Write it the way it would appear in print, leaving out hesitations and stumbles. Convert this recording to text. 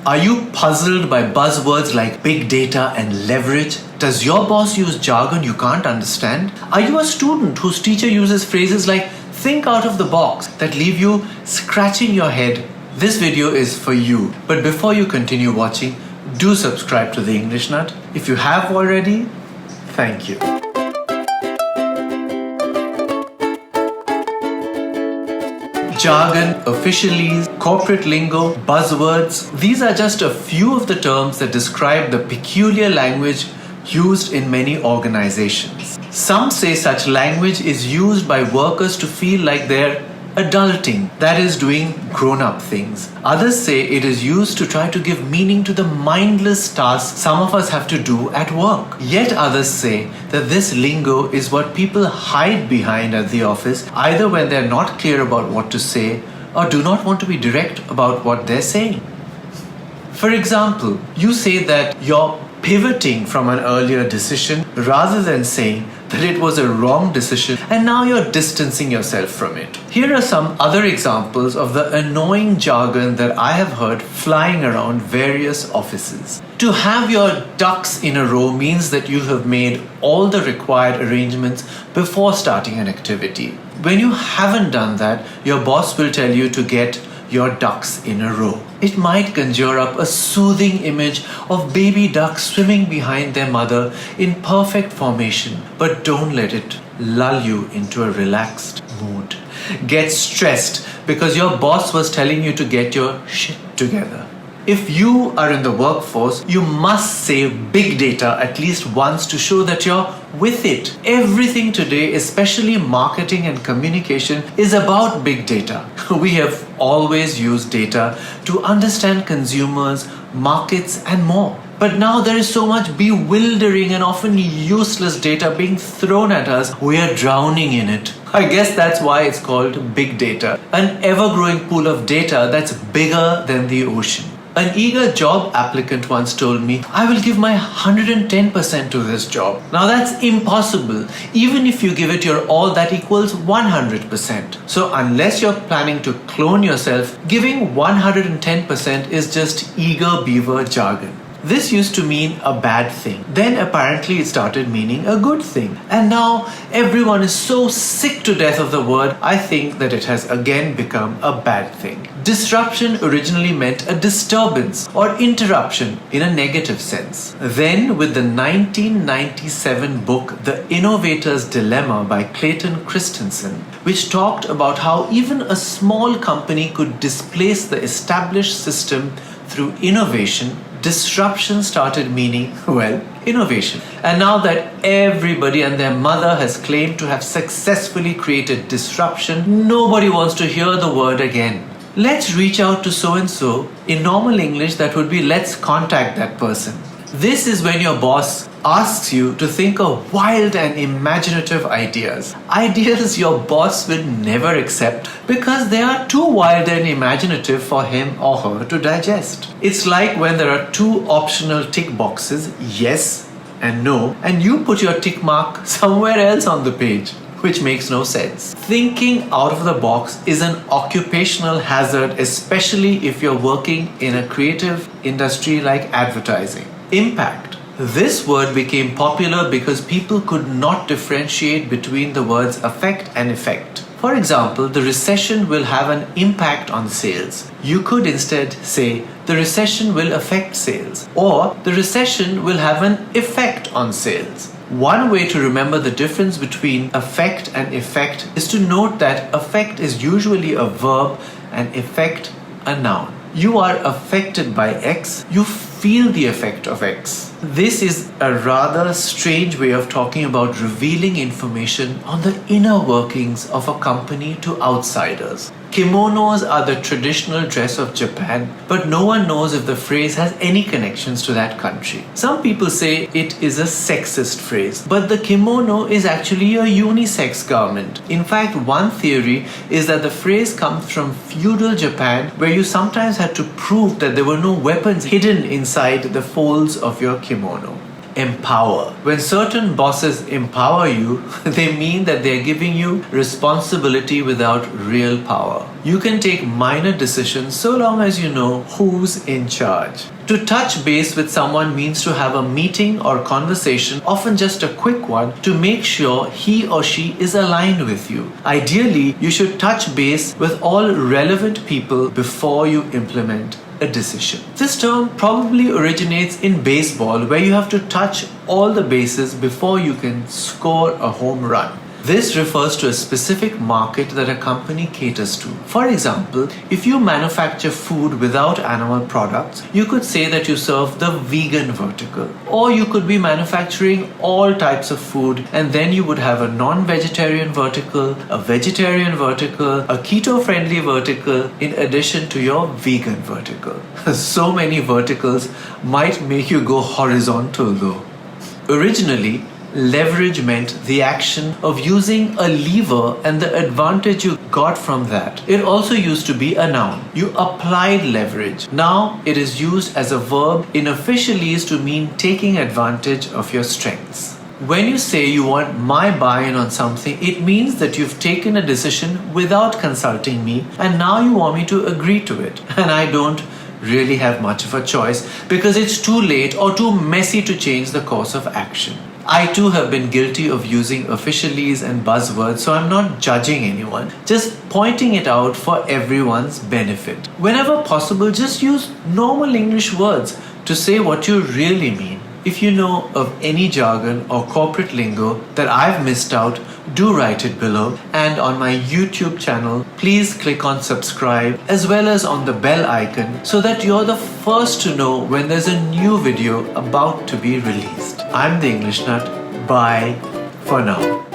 Are you puzzled by buzzwords like big data and leverage? Does your boss use jargon you can't understand? Are you a student whose teacher uses phrases like think out of the box that leave you scratching your head? This video is for you. But before you continue watching, do subscribe to the English Nut. If you have already, thank you. Jargon, officialese, corporate lingo, buzzwords. These are just a few of the terms that describe the peculiar language used in many organizations. Some say such language is used by workers to feel like they're adulting, that is, doing grown-up things. Others say it is used to try to give meaning to the mindless tasks some of us have to do at work. Yet others say that this lingo is what people hide behind at the office, either when they're not clear about what to say or do not want to be direct about what they're saying. For example, you say that you're pivoting from an earlier decision rather than saying that it was a wrong decision and now you're distancing yourself from it. Here are some other examples of the annoying jargon that I have heard flying around various offices. To have your ducks in a row means that you have made all the required arrangements before starting an activity. When you haven't done that, your boss will tell you to get your ducks in a row. It might conjure up a soothing image of baby ducks swimming behind their mother in perfect formation, but don't let it lull you into a relaxed mood. Get stressed because your boss was telling you to get your shit together. If you are in the workforce, you must say big data at least once to show that you're with it. Everything today, especially marketing and communication, is about big data. We have always used data to understand consumers, markets, and more. But now there is so much bewildering and often useless data being thrown at us, we are drowning in it. I guess that's why it's called big data, an ever-growing pool of data that's bigger than the ocean. An eager job applicant once told me, I will give my 110% to this job. Now that's impossible. Even if you give it your all, that equals 100%. So unless you're planning to clone yourself, giving 110% is just eager beaver jargon. This used to mean a bad thing. Then apparently it started meaning a good thing. And now everyone is so sick to death of the word, I think that it has again become a bad thing. Disruption originally meant a disturbance or interruption in a negative sense. Then with the 1997 book The Innovator's Dilemma by Clayton Christensen, which talked about how even a small company could displace the established system through innovation, disruption started meaning, well, innovation. And now that everybody and their mother has claimed to have successfully created disruption, nobody wants to hear the word again. Let's reach out to so-and-so. In normal English, that would be let's contact that person. This is when your boss asks you to think of wild and imaginative ideas. Ideas your boss will never accept because they are too wild and imaginative for him or her to digest. It's like when there are two optional tick boxes, yes and no, and you put your tick mark somewhere else on the page, which makes no sense. Thinking out of the box is an occupational hazard, especially if you're working in a creative industry like advertising. Impact. This word became popular because people could not differentiate between the words affect and effect. For example, the recession will have an impact on sales. You could instead say, the recession will affect sales, or the recession will have an effect on sales. One way to remember the difference between affect and effect is to note that affect is usually a verb and effect a noun. You are affected by X, you feel the effect of X. This is a rather strange way of talking about revealing information on the inner workings of a company to outsiders. Kimonos are the traditional dress of Japan, but no one knows if the phrase has any connections to that country. Some people say it is a sexist phrase, but the kimono is actually a unisex garment. In fact, one theory is that the phrase comes from feudal Japan, where you sometimes had to prove that there were no weapons hidden inside the folds of your kimono. empower. When certain bosses empower you, they mean that they're giving you responsibility without real power. You can take minor decisions so long as you know who's in charge. To touch base with someone means to have a meeting or conversation, often just a quick one, to make sure he or she is aligned with you. Ideally, you should touch base with all relevant people before you implement a decision. This term probably originates in baseball, where you have to touch all the bases before you can score a home run. This refers to a specific market that a company caters to. For example, if you manufacture food without animal products, you could say that you serve the vegan vertical. Or you could be manufacturing all types of food, and then you would have a non-vegetarian vertical, a vegetarian vertical, a keto-friendly vertical, in addition to your vegan vertical. So many verticals might make you go horizontal though. Originally, leverage meant the action of using a lever and the advantage you got from that. It also used to be a noun. You applied leverage. Now it is used as a verb in officialese to mean taking advantage of your strengths. When you say you want my buy-in on something, it means that you've taken a decision without consulting me and now you want me to agree to it. And I don't really have much of a choice because it's too late or too messy to change the course of action. I too have been guilty of using officialese and buzzwords, so I'm not judging anyone, just pointing it out for everyone's benefit. Whenever possible, just use normal English words to say what you really mean. If you know of any jargon or corporate lingo that I've missed out, do write it below. And on my YouTube channel, please click on subscribe as well as on the bell icon so that you're the first to know when there's a new video about to be released. I'm the English Nut. Bye for now.